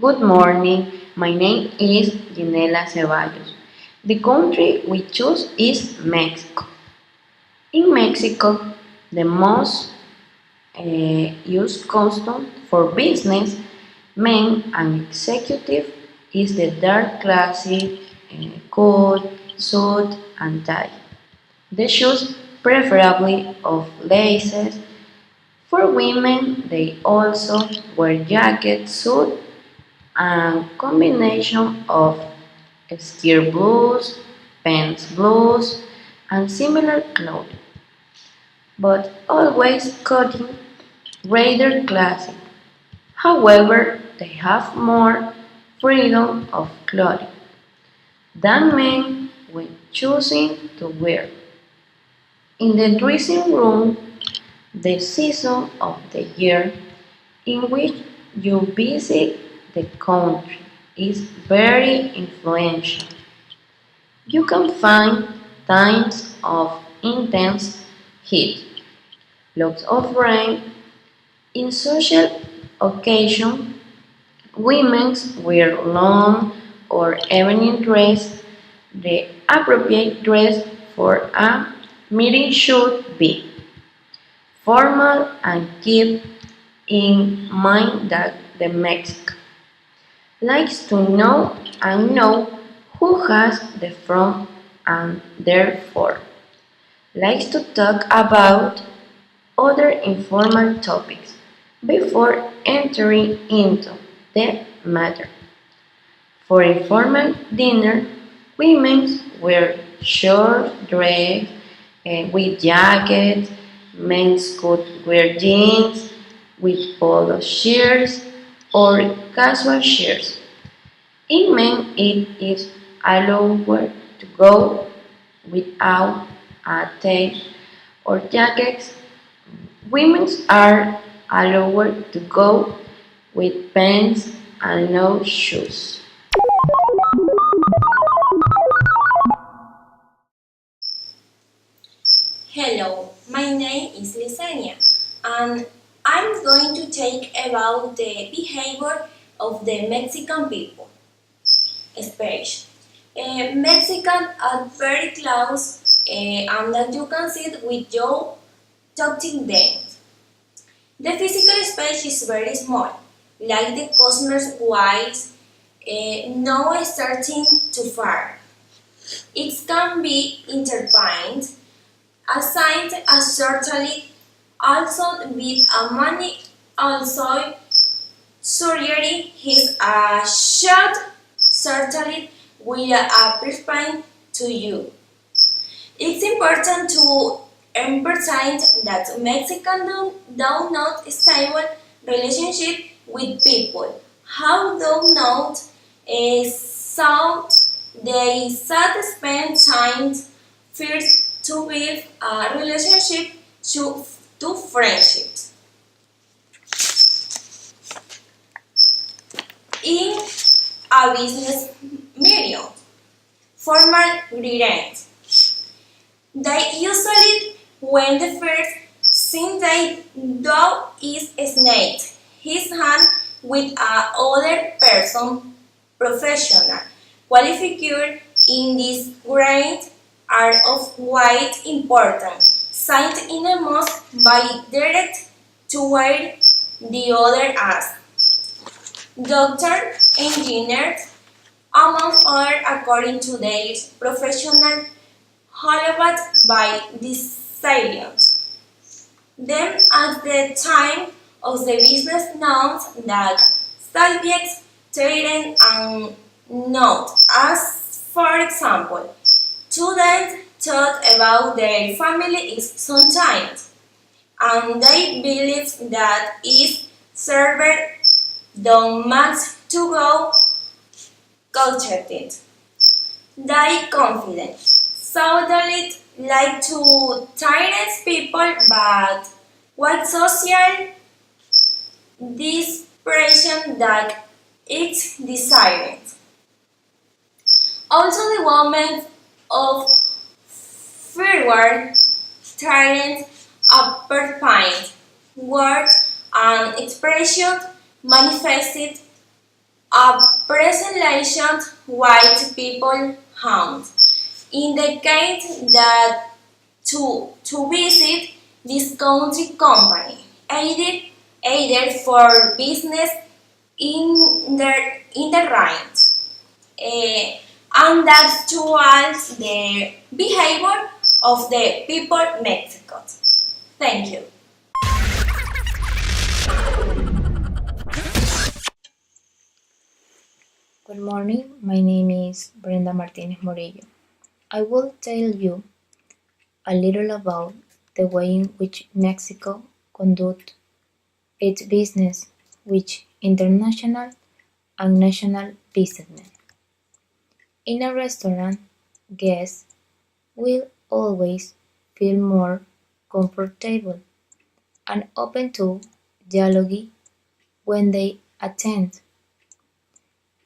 Good morning. My name is Ginela Ceballos. The country we choose is Mexico. In Mexico, the most used custom for business men and executive is the dark classic coat, suit, and tie. The shoes preferably of laces. For women, they also wear jackets, suit, and combination of skirt blues, pants blues, and similar clothing, but always cutting rather classic. However, they have more freedom of clothing than men when choosing to wear. In the dressing room, the season of the year in which you visit the country is very influential. You can find times of intense heat, lots of rain. In social occasions, women wear long or evening dress. The appropriate dress for a meeting should be formal and keep in mind that the Mexican likes to know and know who has the front and therefore likes to talk about other informal topics before entering into the matter. For informal dinner, women wear short dress with jackets, men could wear jeans with polo shirts or casual shirts. In men, it is allowed to go without a tie or jackets. Women are allowed to go with pants and no shoes. Hello, my name is Lisenia, and I'm going to talk about the behavior of the Mexican people. Especially, Mexicans are very close, and that you can see it with your touching them. The physical space is very small, like the customer's wise, no starting too far. It can be intertwined assigned a certainly also with a money also surgery is a short certainly with a prescribed to you. It's important to emphasize that Mexicans do not stable relationship with people. How do not sought they should spend time first to build a relationship to friendships. In a business medium, formal greetings. They usually when the first thing they do is snake his hand with a other person professional qualified in this grade are of wide importance, signed in a must by direct toward the other as doctor, engineer, among other according to their professional Hollywood by this silence. Then at the time of the business notes that subjects trade and note as for example, students thought about their family is sometimes and they believe that if server don't match to go cultured. They confident. So they like to tyrants people but what social desperation that it's desired. Also the woman of forward tyrant upper pine word and expression manifested a presentation white people hunt indicate that to visit this country company, either for business in the right, and that towards the behavior of the people Mexico. Thank you. Good morning, my name is Brenda Martinez Morillo. I will tell you a little about the way in which Mexico conducts its business with international and national businessmen. In a restaurant, guests will always feel more comfortable and open to dialogue when they attend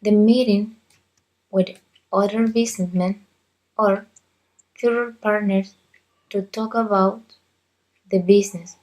the meeting with other businessmen or future partners to talk about the business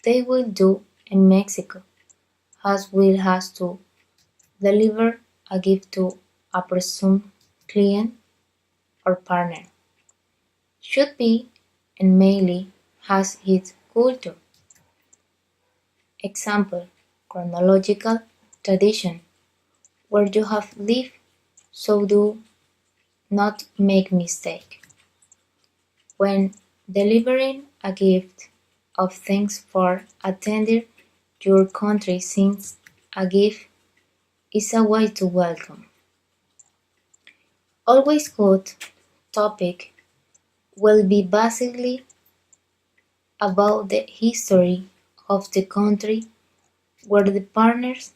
they will do in Mexico, as well as to deliver a gift to a presumed client or partner. Should be and mainly has its culture. Example, chronological tradition, where you have lived so do not make mistake. When delivering a gift of thanks for attending your country since a gift is a way to welcome. Always good topic will be basically about the history of the country where the partners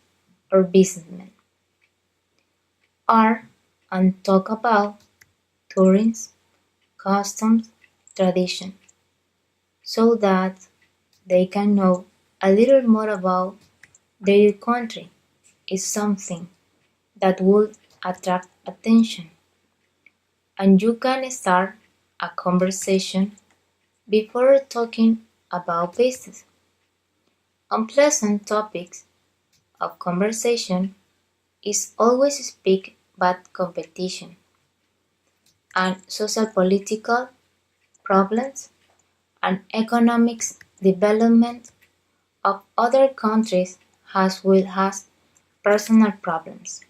or businessmen are and talk about tourism, customs, tradition, so that they can know a little more about their country is something that would attract attention, and you can start a conversation before talking about business. Unpleasant topics of conversation is always speak about competition and social political problems and economics development of other countries as well as personal problems.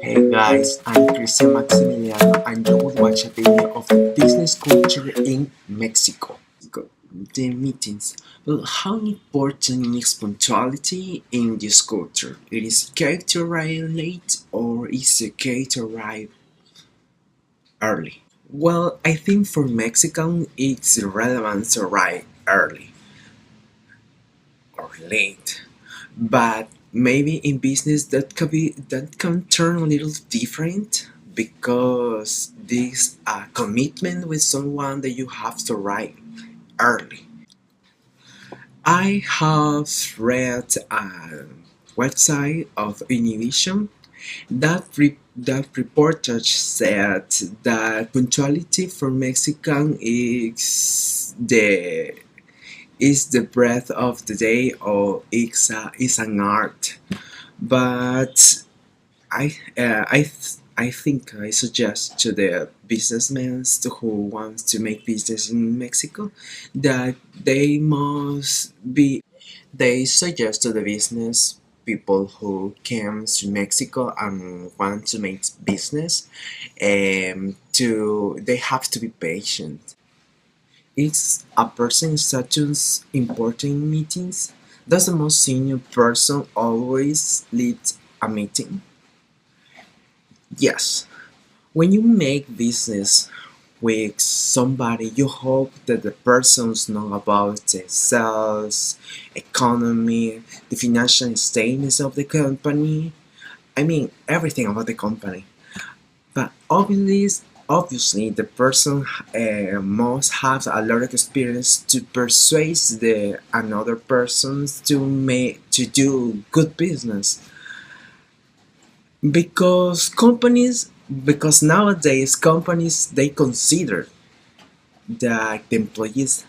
Hey guys, I'm Cristian Maximiliano and you will watch a video of the business culture in Mexico. The meetings. Well, how important is punctuality in this culture? It is okay to arrive late or is it okay to arrive early? Well, I think for Mexican it's irrelevant to arrive early or late. But maybe in business that can turn a little different because this commitment with someone that you have to write early. I have read a website of Univision that reportage said that punctuality for Mexican is the breath of the day or is an art. But I think I suggest to the businessmen who want to make business in Mexico that they suggest to the business people who comes to Mexico and want to make business to they have to be patient. Is a person status important in meetings? Does the most senior person always lead a meeting? Yes. When you make business with somebody, you hope that the persons know about the sales, economy, the financial statements of the company. I mean, everything about the company. But obviously, the person must have a lot of experience to persuade the another persons to do good business. Because nowadays companies they consider that the employees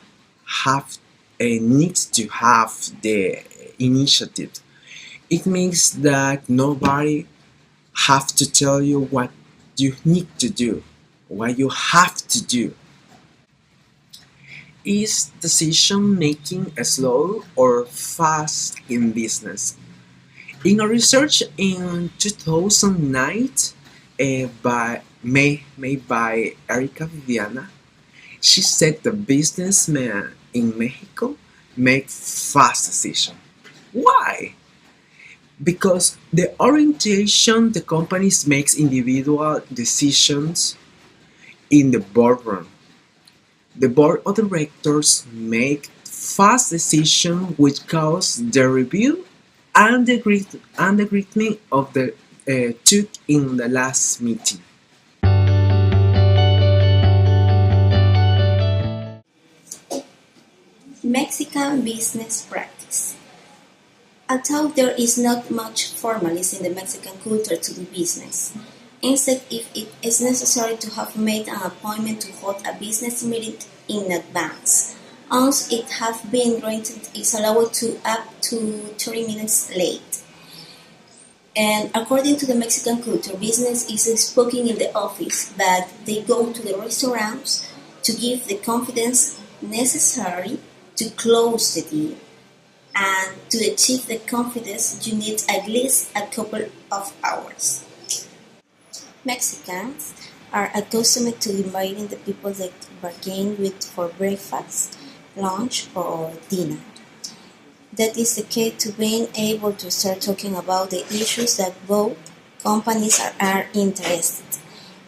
have needs to have the initiative. It means that nobody have to tell you what you need to do, what you have to do. Is decision making slow or fast in business? In a research in 2009 made by Erica Viviana, she said the businessmen in Mexico make fast decisions. Why? Because the orientation the companies makes individual decisions in the boardroom. The board of directors make fast decisions which cause the review and the agreement of the took in the last meeting. Mexican business practice. Although there is not much formalism in the Mexican culture to do business, instead if it is necessary to have made an appointment to hold a business meeting in advance. Once it has been granted, it's allowed to up to 30 minutes late. And according to the Mexican culture, business is spoken in the office, but they go to the restaurants to give the confidence necessary to close the deal. And to achieve the confidence, you need at least a couple of hours. Mexicans are accustomed to inviting the people they bargain with for breakfast, lunch, or dinner. That is the key to being able to start talking about the issues that both companies are interested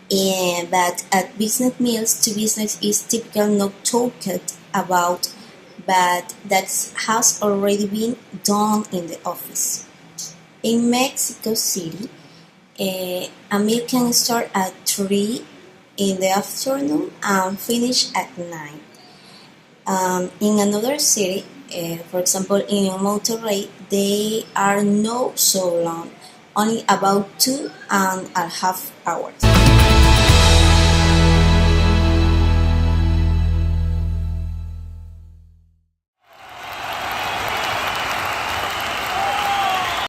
in. But at business meals, to business is typically not talked about, but that has already been done in the office. In Mexico City, a meal can start at 3 in the afternoon and finish at 9. In another city, for example in Monterrey, they are not so long, only about 2.5 hours.